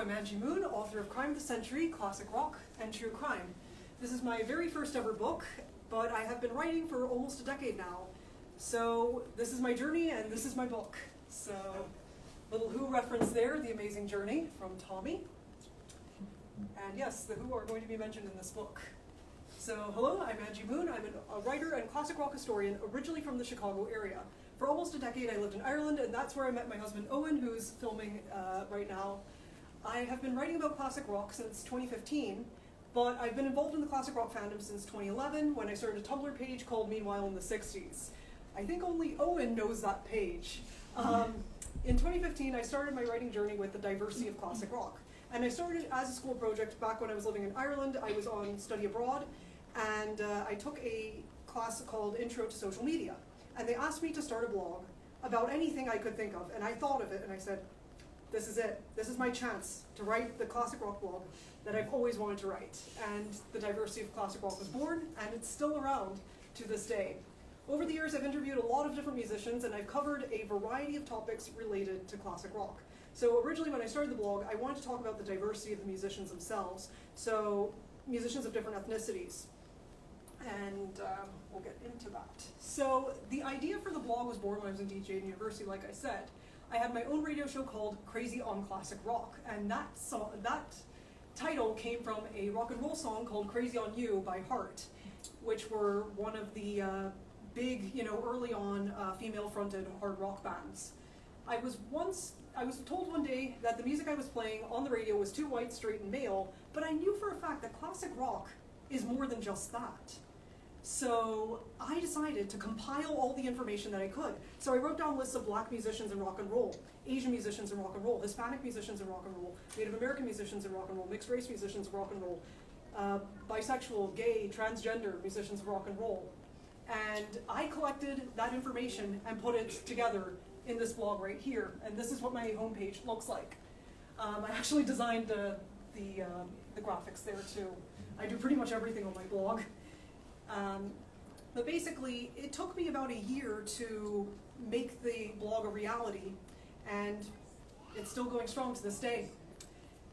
I'm Angie Moon, author of Crime of the Century, Classic Rock, and True Crime. This is my very first ever book, but I have been writing for almost a decade now. So this is my journey and this is my book. So little Who reference there, The Amazing Journey from Tommy. And yes, the Who are going to be mentioned in this book. So hello, I'm Angie Moon. I'm a writer and classic rock historian originally from the Chicago area. For almost a decade I lived in Ireland, and that's where I met my husband Owen, who's filming right now. I have been writing about classic rock since 2015, but I've been involved in the classic rock fandom since 2011 when I started a Tumblr page called Meanwhile in the 60s. I think only Owen knows that page. In 2015 I started my writing journey with the diversity of classic rock. And I started as a school project back when I was living in Ireland. I was on study abroad, and I took a class called Intro to Social Media. And they asked me to start a blog about anything I could think of. And I thought of it and I said, this is it. This is my chance to write the classic rock blog that I've always wanted to write. And the diversity of classic rock was born, and it's still around to this day. Over the years, I've interviewed a lot of different musicians, and I've covered a variety of topics related to classic rock. So originally when I started the blog, I wanted to talk about the diversity of the musicians themselves. So musicians of different ethnicities. And we'll get into that. So the idea for the blog was born when I was in DJ in university, like I said. I had my own radio show called Crazy on Classic Rock, and that title came from a rock and roll song called Crazy on You by Heart, which were one of the big, early on female-fronted hard rock bands. I was told one day that the music I was playing on the radio was too white, straight, and male, but I knew for a fact that classic rock is more than just that. So I decided to compile all the information that I could. So I wrote down lists of black musicians in rock and roll, Asian musicians in rock and roll, Hispanic musicians in rock and roll, Native American musicians in rock and roll, mixed race musicians in rock and roll, bisexual, gay, transgender musicians in rock and roll. And I collected that information and put it together in this blog right here. And this is what my homepage looks like. I actually designed the graphics there too. I do pretty much everything on my blog. But basically, it took me about a year to make the blog a reality, and it's still going strong to this day.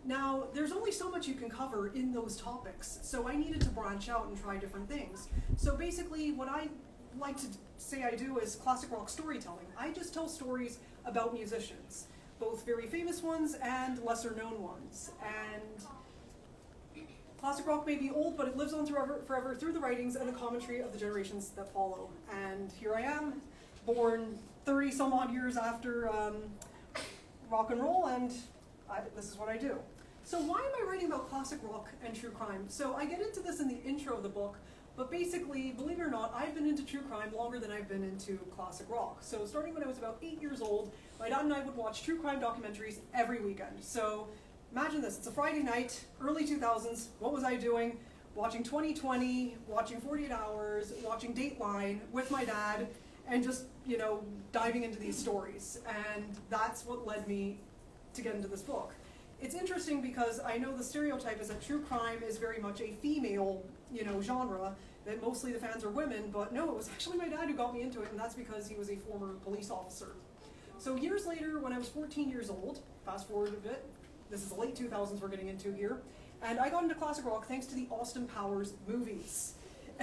Now, there's only so much you can cover in those topics, so I needed to branch out and try different things. So basically, what I like to say I do is classic rock storytelling. I just tell stories about musicians, both very famous ones and lesser known ones. And classic rock may be old, but it lives on forever through the writings and the commentary of the generations that follow. And here I am, born 30 some odd years after rock and roll, and this is what I do. So why am I writing about classic rock and true crime? So I get into this in the intro of the book, but basically, believe it or not, I've been into true crime longer than I've been into classic rock. So starting when I was about 8 years old, my dad and I would watch true crime documentaries every weekend. So imagine this, it's a Friday night, early 2000s, what was I doing? Watching 2020, watching 48 Hours, watching Dateline with my dad, and just, diving into these stories. And that's what led me to get into this book. It's interesting because I know the stereotype is that true crime is very much a female, genre, that mostly the fans are women, but no, it was actually my dad who got me into it, and that's because he was a former police officer. So years later, when I was 14 years old, fast forward a bit, this is the late 2000s we're getting into here, and I got into classic rock thanks to the Austin Powers movies.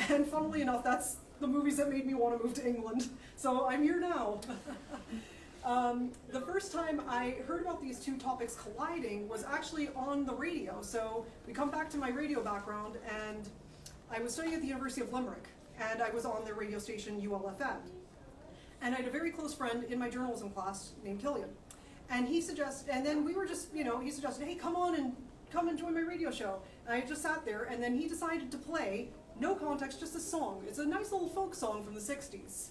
And funnily enough, that's the movies that made me want to move to England. So I'm here now. The first time I heard about these two topics colliding was actually on the radio. So we come back to my radio background, and I was studying at the University of Limerick, and I was on the radio station ULFM. And I had a very close friend in my journalism class named Killian. And he suggested, and then we were just, he suggested, hey, come and join my radio show. And I just sat there, and then he decided to play, no context, just a song. It's a nice little folk song from the 60s.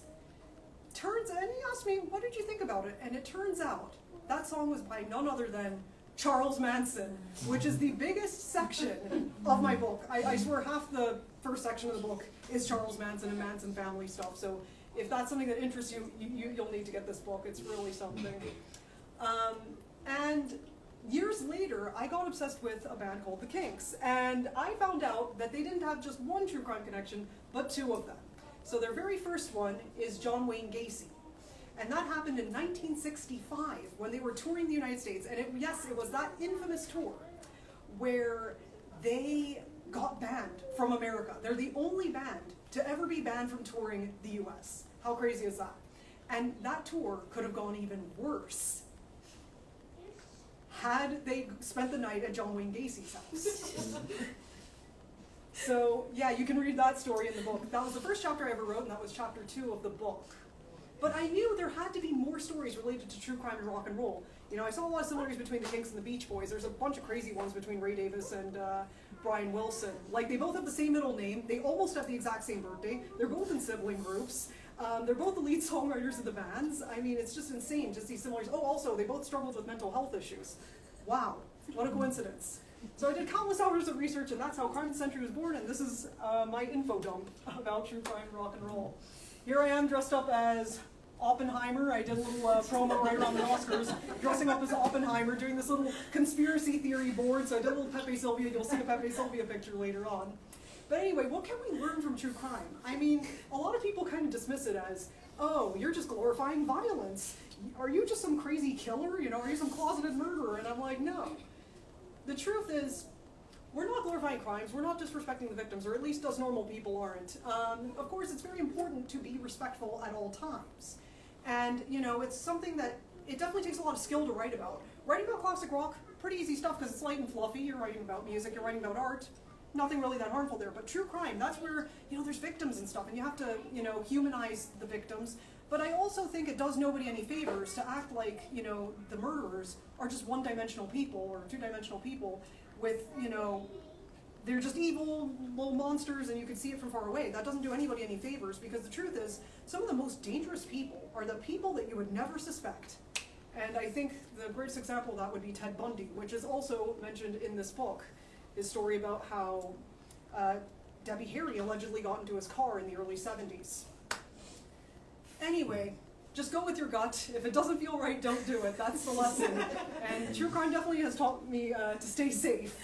And he asked me, what did you think about it? And it turns out that song was by none other than Charles Manson, which is the biggest section of my book. I swear half the first section of the book is Charles Manson and Manson family stuff. So if that's something that interests you, you'll need to get this book. It's really something. And years later, I got obsessed with a band called the Kinks. And I found out that they didn't have just one true crime connection, but two of them. So their very first one is John Wayne Gacy. And that happened in 1965 when they were touring the United States. And yes, it was that infamous tour where they got banned from America. They're the only band to ever be banned from touring the US. How crazy is that? And that tour could have gone even worse had they spent the night at John Wayne Gacy's house. So yeah, you can read that story in the book. That was the first chapter I ever wrote, and that was chapter 2 of the book. But I knew there had to be more stories related to true crime and rock and roll. You know, I saw a lot of similarities between the Kinks and the Beach Boys. There's a bunch of crazy ones between Ray Davis and Brian Wilson. Like, they both have the same middle name. They almost have the exact same birthday. They're both in sibling groups. They're both the lead songwriters of the bands. I mean, it's just insane to see similarities. Oh, also, they both struggled with mental health issues. Wow, what a coincidence. So I did countless hours of research, and that's how Crime of the Century was born, and this is my info dump about true crime and rock and roll. Here I am dressed up as Oppenheimer. I did a little promo right around the Oscars, dressing up as Oppenheimer, doing this little conspiracy theory board. So I did a little Pepe Sylvia. You'll see a Pepe Sylvia picture later on. But anyway, what can we learn from true crime? I mean, a lot of people kind of dismiss it as, oh, you're just glorifying violence. Are you just some crazy killer? You know, are you some closeted murderer? And I'm like, no. The truth is, we're not glorifying crimes. We're not disrespecting the victims, or at least us normal people aren't. Of course, it's very important to be respectful at all times. And, you know, it's something that it definitely takes a lot of skill to write about. Writing about classic rock, pretty easy stuff because it's light and fluffy. You're writing about music, you're writing about art. Nothing really that harmful there. But true crime, that's where, you know, there's victims and stuff, and you have to, you know, humanize the victims. But I also think it does nobody any favors to act like, you know, the murderers are just one-dimensional people or two-dimensional people with, you know, they're just evil little monsters and you can see it from far away. That doesn't do anybody any favors, because the truth is, some of the most dangerous people are the people that you would never suspect. And I think the greatest example of that would be Ted Bundy, which is also mentioned in this book. His story about how Debbie Harry allegedly got into his car in the early 70s. Anyway, just go with your gut. If it doesn't feel right, don't do it. That's the lesson. And true crime definitely has taught me to stay safe.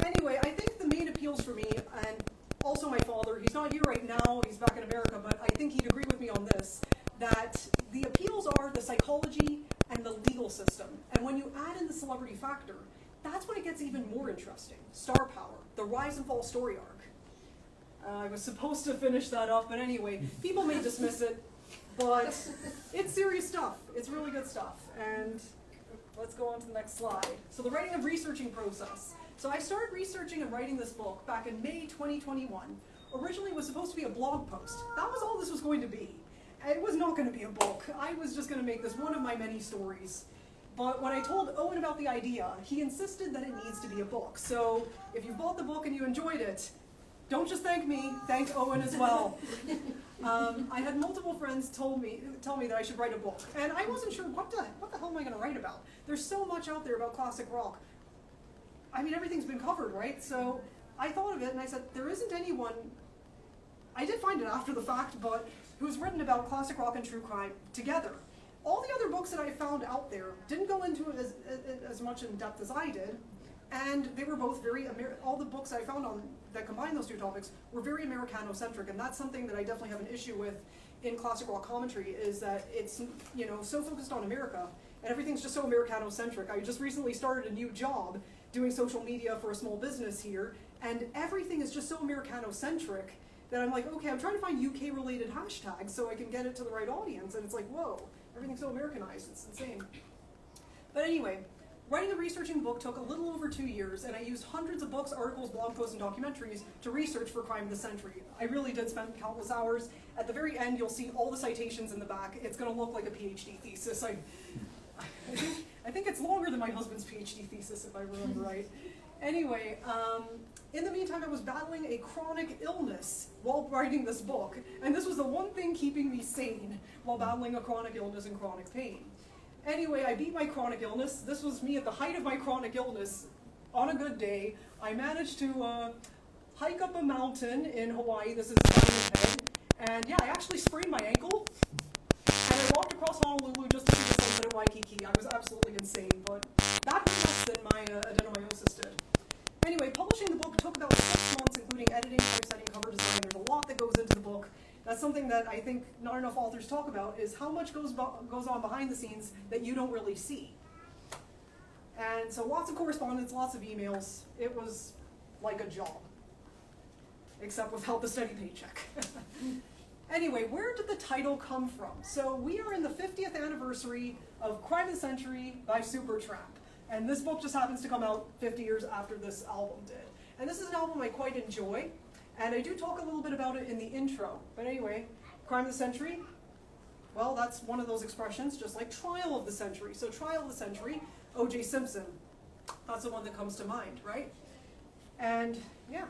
Anyway, I think the main appeals for me, and also my father, he's not here right now, he's back in America, but I think he'd agree with me on this, that the appeals are the psychology and the legal system. And when you add in the celebrity factor, that's when it gets even more interesting. Star power, the rise and fall story arc. I was supposed to finish that up, but anyway, people may dismiss it, but it's serious stuff. It's really good stuff. And let's go on to the next slide. So the writing and researching process. So I started researching and writing this book back in May 2021. Originally it was supposed to be a blog post. That was all this was going to be. It was not going to be a book. I was just going to make this one of my many stories. But when I told Owen about the idea, he insisted that it needs to be a book. So if you bought the book and you enjoyed it, don't just thank me, thank Owen as well. I had multiple friends tell me that I should write a book. And I wasn't sure, what the hell am I going to write about? There's so much out there about classic rock. I mean, everything's been covered, right? So I thought of it and I said, there isn't anyone, I did find it after the fact, but who's written about classic rock and true crime together. All the other books that I found out there didn't go into it as much in depth as I did. And they were both very, all the books I found on that combine those two topics were very Americano-centric, and that's something that I definitely have an issue with in classic rock commentary, is that it's, you know, so focused on America, and everything's just so Americano-centric. I just recently started a new job doing social media for a small business here, and everything is just so Americano-centric that I'm like, okay, I'm trying to find UK-related hashtags so I can get it to the right audience, and it's like, whoa, everything's so Americanized, it's insane. But anyway, writing and researching the book took a little over 2 years, and I used hundreds of books, articles, blog posts, and documentaries to research for Crime of the Century. I really did spend countless hours. At the very end, you'll see all the citations in the back. It's going to look like a PhD thesis. I think it's longer than my husband's PhD thesis, if I remember right. Anyway, in the meantime, I was battling a chronic illness while writing this book, and this was the one thing keeping me sane while battling a chronic illness and chronic pain. Anyway, I beat my chronic illness. This was me at the height of my chronic illness. On a good day, I managed to hike up a mountain in Hawaii. This is Diamond Head. And yeah, I actually sprained my ankle. And I walked across Honolulu just to see the sunset at Waikiki. I was absolutely insane, but that was less than my adenomyosis did. Anyway, publishing the book took about 6 months, including editing, typesetting, cover design. There's a lot that goes into the book. That's something that I think not enough authors talk about, is how much goes on behind the scenes that you don't really see. And so lots of correspondence, lots of emails. It was like a job, except without the steady paycheck. Anyway, where did the title come from? So we are in the 50th anniversary of Crime of the Century by Supertramp. And this book just happens to come out 50 years after this album did. And this is an album I quite enjoy. And I do talk a little bit about it in the intro. But anyway, Crime of the Century, well, that's one of those expressions, just like Trial of the Century. So Trial of the Century, O.J. Simpson, that's the one that comes to mind, right? And yeah,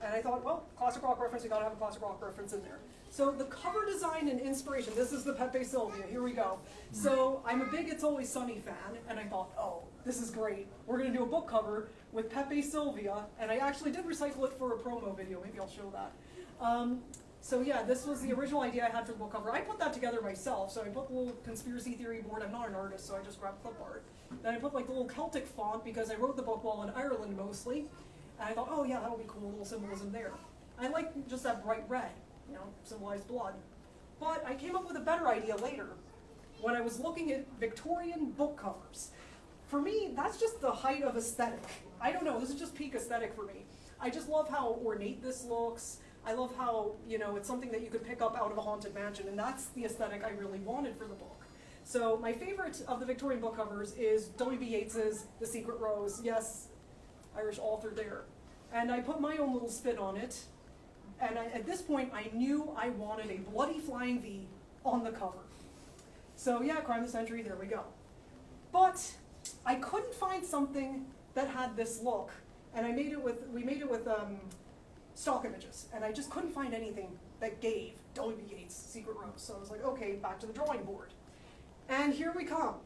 and I thought, well, classic rock reference, we gotta have a classic rock reference in there. So the cover design and inspiration, this is the Pepe Sylvia, here we go. So I'm a big It's Always Sunny fan, and I thought, oh, this is great. We're gonna do a book cover with Pepe Sylvia, and I actually did recycle it for a promo video, maybe I'll show that. So yeah, this was the original idea I had for the book cover. I put that together myself, so I put the little conspiracy theory board. I'm not an artist, so I just grabbed clip art. Then I put like the little Celtic font, because I wrote the book while in Ireland mostly, and I thought, oh yeah, that would be cool, a little symbolism there. I like just that bright red, you know, symbolized blood. But I came up with a better idea later, when I was looking at Victorian book covers. For me, that's just the height of aesthetic. I don't know, this is just peak aesthetic for me. I just love how ornate this looks. I love how, you know, it's something that you could pick up out of a haunted mansion, and that's the aesthetic I really wanted for the book. So my favorite of the Victorian book covers is W.B. Yeats's The Secret Rose. Yes, Irish author there. And I put my own little spin on it, and at this point I knew I wanted a bloody flying V on the cover. So yeah, Crime of the Century, there we go. But I couldn't find something that had this look, and we made it with stock images, and I just couldn't find anything that gave W.B. Yeats' Secret Rose. So I was like, okay, back to the drawing board. And here we come.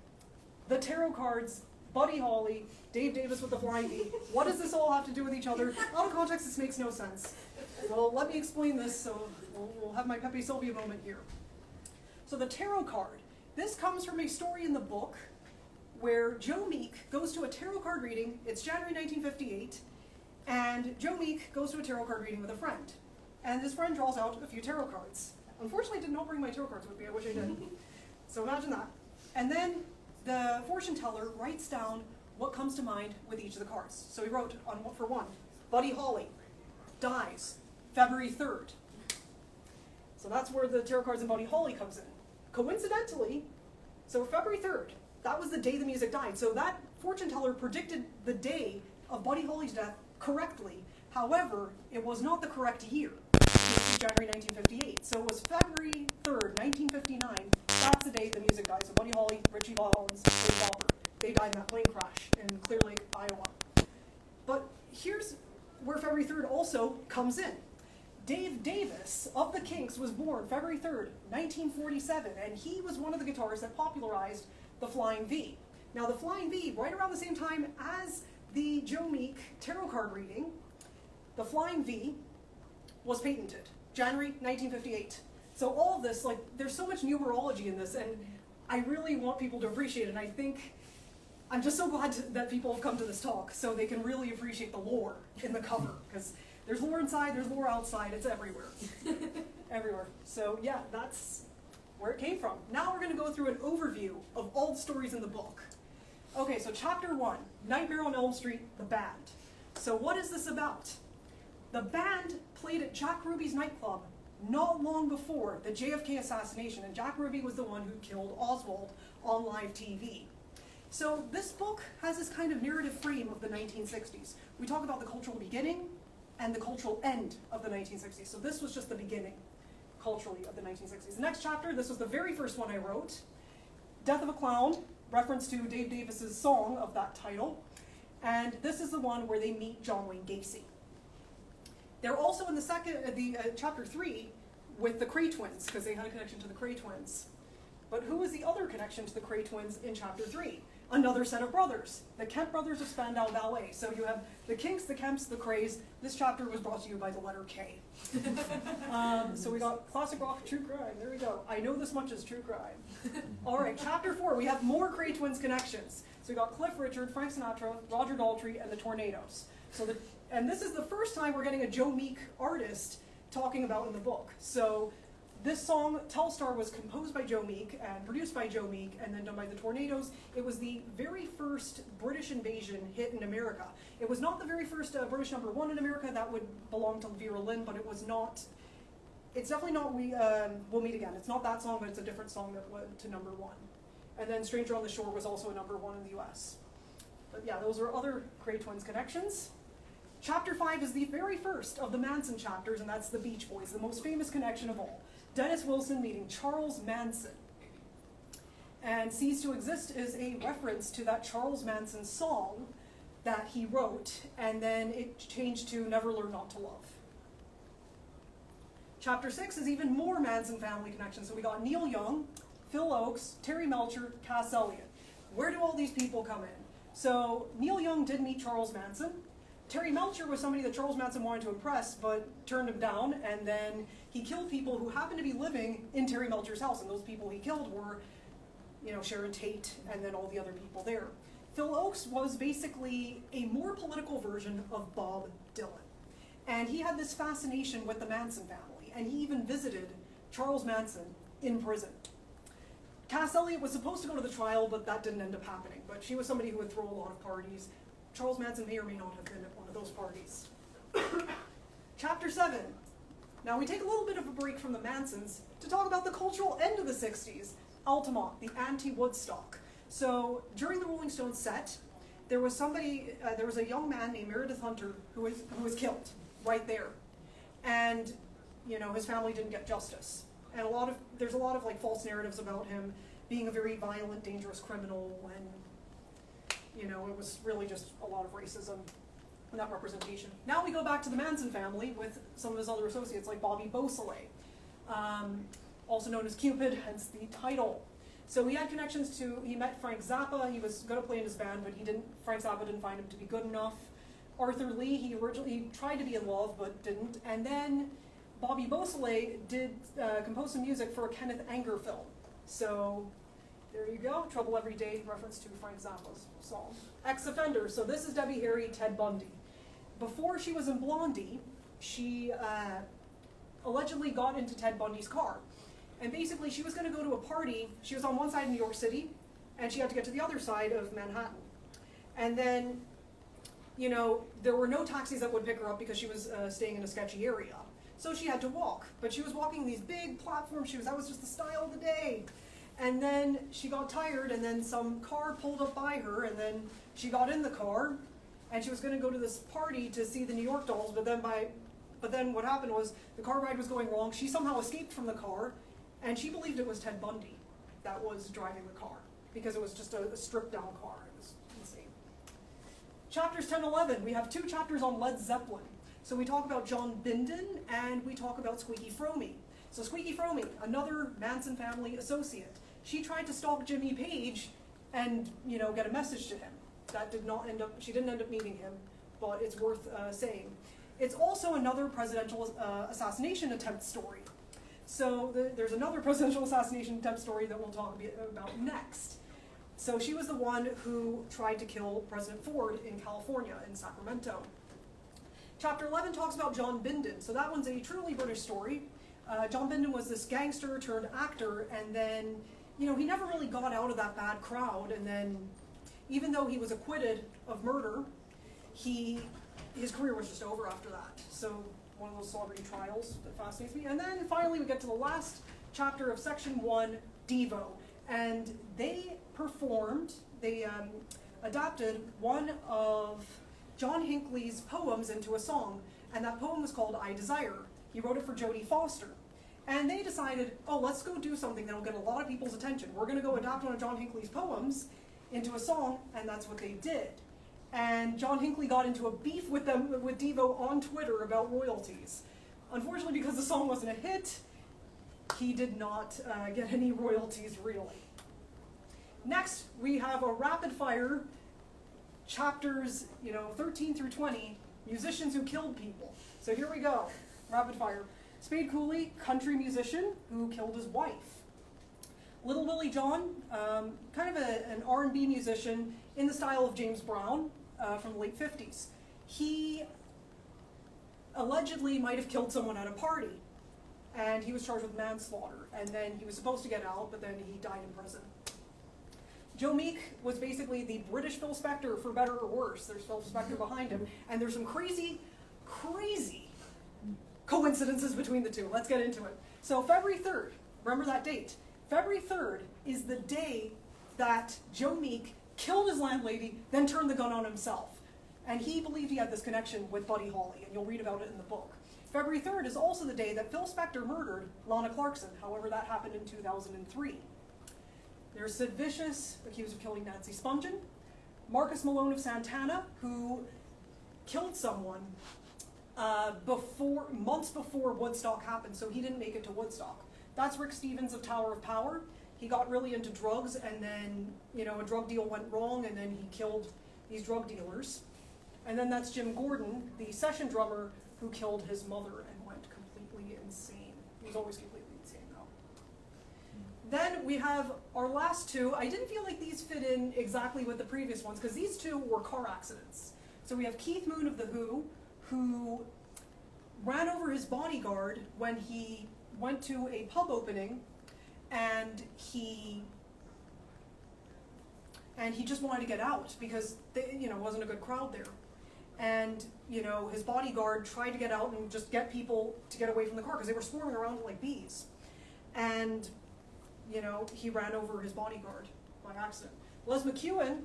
The tarot cards, Buddy Holly, Dave Davis with the flying V. What does this all have to do with each other? Out of context, this makes no sense. Well, let me explain this, so we'll have my Pepe Sylvia moment here. So the tarot card, this comes from a story in the book where Joe Meek goes to a tarot card reading. It's January 1958, and Joe Meek goes to a tarot card reading with a friend. And this friend draws out a few tarot cards. Unfortunately, I did not bring my tarot cards with me. I wish I did. So imagine that. And then the fortune teller writes down what comes to mind with each of the cards. So he wrote, for one, Buddy Holly dies February 3rd. So that's where the tarot cards and Buddy Holly comes in. Coincidentally, so February 3rd, that was the day the music died. So that fortune teller predicted the day of Buddy Holly's death correctly. However, it was not the correct year. It was January 1958. So it was February 3rd, 1959. That's the day the music died. So Buddy Holly, Richie Valens, Dave Walker, they died in that plane crash in Clear Lake, Iowa. But here's where February 3rd also comes in. Dave Davis of the Kinks was born February 3rd, 1947, and he was one of the guitarists that popularized the Flying V. Now the Flying V, right around the same time as the Joe Meek tarot card reading, the Flying V was patented, January 1958. So all of this, like, there's so much numerology in this, and I really want people to appreciate it, and I think, I'm just so glad that people have come to this talk so they can really appreciate the lore in the cover, because there's lore inside, there's lore outside, it's everywhere. Everywhere. So yeah, that's where it came from. Now we're going to go through an overview of all the stories in the book. Okay, so chapter 1, Nightmare on Elm Street, the band. So what is this about? The band played at Jack Ruby's nightclub not long before the JFK assassination, and Jack Ruby was the one who killed Oswald on live TV. So this book has this kind of narrative frame of the 1960s. We talk about the cultural beginning and the cultural end of the 1960s. So this was just the beginning, culturally, of the 1960s. The next chapter, this was the very first one I wrote, Death of a Clown, reference to Dave Davis's song of that title. And this is the one where they meet John Wayne Gacy. They're also in the chapter 3 with the Kray Twins, because they had a connection to the Kray Twins. But who is the other connection to the Kray Twins in chapter 3? Another set of brothers, the Kemp brothers of Spandau Ballet. So you have the Kinks, the Kemps, the Krays. This chapter was brought to you by the letter K. So we got classic rock, true crime. There we go. I know this much is true crime. All right, chapter 4, we have more Kray Twins connections. So we got Cliff Richard, Frank Sinatra, Roger Daltrey, and the Tornadoes. And this is the first time we're getting a Joe Meek artist talking about in the book. So This song, Telstar, was composed by Joe Meek and produced by Joe Meek and then done by the Tornadoes. It was the very first British invasion hit in America. It was not the very first British #1 in America. That would belong to Vera Lynn, but it was not, it's definitely not We'll Meet Again. It's not that song, but it's a different song that went to #1. And then Stranger on the Shore was also a #1 in the US. But yeah, those are other Kray Twins connections. Chapter 5 is the very first of the Manson chapters, and that's the Beach Boys, the most famous connection of all. Dennis Wilson meeting Charles Manson. And Cease to Exist is a reference to that Charles Manson song that he wrote, and then it changed to Never Learn Not to Love. Chapter 6 is even more Manson family connections. So we got Neil Young, Phil Oakes, Terry Melcher, Cass Elliot. Where do all these people come in? So Neil Young did meet Charles Manson. Terry Melcher was somebody that Charles Manson wanted to impress, but turned him down, and then he killed people who happened to be living in Terry Melcher's house, and those people he killed were, Sharon Tate, and then all the other people there. Phil Oakes was basically a more political version of Bob Dylan, and he had this fascination with the Manson family, and he even visited Charles Manson in prison. Cass Elliot was supposed to go to the trial, but that didn't end up happening, but she was somebody who would throw a lot of parties. Charles Manson may or may not have been at one of those parties. Chapter 7. Now we take a little bit of a break from the Mansons to talk about the cultural end of the 60s, Altamont, the anti-Woodstock. So during the Rolling Stones set, there was a young man named Meredith Hunter who was killed right there. And, his family didn't get justice. And there's a lot of false narratives about him being a very violent, dangerous criminal, and it was really just a lot of racism in that representation. Now we go back to the Manson family with some of his other associates, like Bobby Beausoleil, also known as Cupid, hence the title. So he had connections he met Frank Zappa. He was going to play in his band, but Frank Zappa didn't find him to be good enough. Arthur Lee, he tried to be in love, but didn't. And then Bobby Beausoleil did compose some music for a Kenneth Anger film. So there you go, Trouble Every Day, reference to Frank Zappa's song. Ex-offender, so this is Debbie Harry, Ted Bundy. Before she was in Blondie, she allegedly got into Ted Bundy's car. And basically she was going to go to a party. She was on one side of New York City, and she had to get to the other side of Manhattan. And then, there were no taxis that would pick her up because she was staying in a sketchy area. So she had to walk, but she was walking these big platform shoes. That was just the style of the day. And then she got tired, and then some car pulled up by her, and then she got in the car, and she was going to go to this party to see the New York Dolls, but then what happened was the car ride was going wrong. She somehow escaped from the car, and she believed it was Ted Bundy that was driving the car, because it was just a stripped-down car. It was insane. Chapters 10 and 11, we have 2 chapters on Led Zeppelin. So we talk about John Bindon, and we talk about Squeaky Fromme. So Squeaky Fromme, another Manson family associate. She tried to stalk Jimmy Page and, get a message to him. That she didn't end up meeting him, but it's worth saying. It's also another presidential assassination attempt story. So there's another presidential assassination attempt story that we'll talk about next. So she was the one who tried to kill President Ford in California, in Sacramento. Chapter 11 talks about John Bindon. So that one's a truly British story. John Bindon was this gangster turned actor, and then, he never really got out of that bad crowd, and then, even though he was acquitted of murder, his career was just over after that. So, one of those celebrity trials that fascinates me. And then, finally, we get to the last chapter of Section 1, DEVO, and they adapted one of John Hinckley's poems into a song, and that poem was called I Desire. He wrote it for Jodie Foster. And they decided, let's go do something that will get a lot of people's attention. We're going to go adapt one of John Hinckley's poems into a song, and that's what they did. And John Hinckley got into a beef with DEVO on Twitter about royalties. Unfortunately, because the song wasn't a hit, he did not get any royalties, really. Next, we have a rapid fire chapters, 13 through 20, musicians who killed people. So here we go, rapid fire. Spade Cooley, country musician who killed his wife. Little Willie John, kind of an R&B musician in the style of James Brown from the late 50s. He allegedly might have killed someone at a party. and he was charged with manslaughter. And then he was supposed to get out, but then he died in prison. Joe Meek was basically the British Phil Spector, for better or worse. There's Phil Spector behind him, and there's some crazy, crazy coincidences between the two. Let's get into it. So February 3rd, remember that date. February 3rd is the day that Joe Meek killed his landlady, then turned the gun on himself. And he believed he had this connection with Buddy Holly, and you'll read about it in the book. February 3rd is also the day that Phil Spector murdered Lana Clarkson. However, that happened in 2003. There's Sid Vicious, accused of killing Nancy Spungen. Marcus Malone of Santana, who killed someone months before Woodstock happened, so he didn't make it to Woodstock. That's Rick Stevens of Tower of Power. He got really into drugs, and then, a drug deal went wrong, and then he killed these drug dealers. And then that's Jim Gordon, the session drummer, who killed his mother and went completely insane. He was always completely insane, though. Then we have our last two. I didn't feel like these fit in exactly with the previous ones, because these two were car accidents. So we have Keith Moon of The Who, who ran over his bodyguard when he went to a pub opening, and he just wanted to get out because wasn't a good crowd there. And his bodyguard tried to get out and just get people to get away from the car because they were swarming around like bees. And he ran over his bodyguard by accident. Les McEwen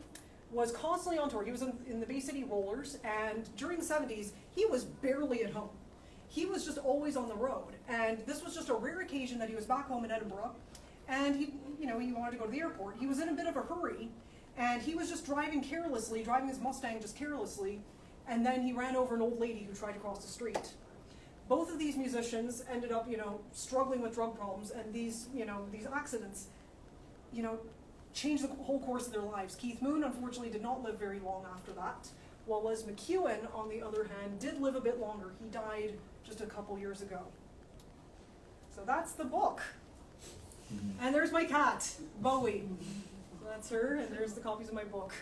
was constantly on tour. He was in the Bay City Rollers, and during the 70s, he was barely at home. He was just always on the road, and this was just a rare occasion that he was back home in Edinburgh, and he wanted to go to the airport. He was in a bit of a hurry, and he was just driving his Mustang just carelessly, and then he ran over an old lady who tried to cross the street. Both of these musicians ended up, struggling with drug problems, and these accidents, changed the whole course of their lives. Keith Moon, unfortunately, did not live very long after that, while Les McEwen, on the other hand, did live a bit longer. He died just a couple years ago. So that's the book. And there's my cat, Bowie. That's her, and there's the copies of my book.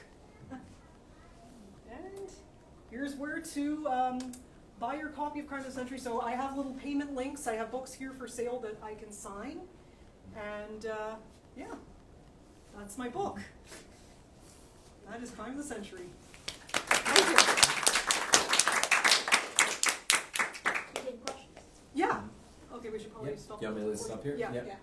And here's where to buy your copy of Crime of the Century. So I have little payment links. I have books here for sale that I can sign. And yeah, that's my book. That is Crime of the Century. Thank you. Yeah. Okay, we should probably stop. Do you want me to stop here? Yeah. Okay.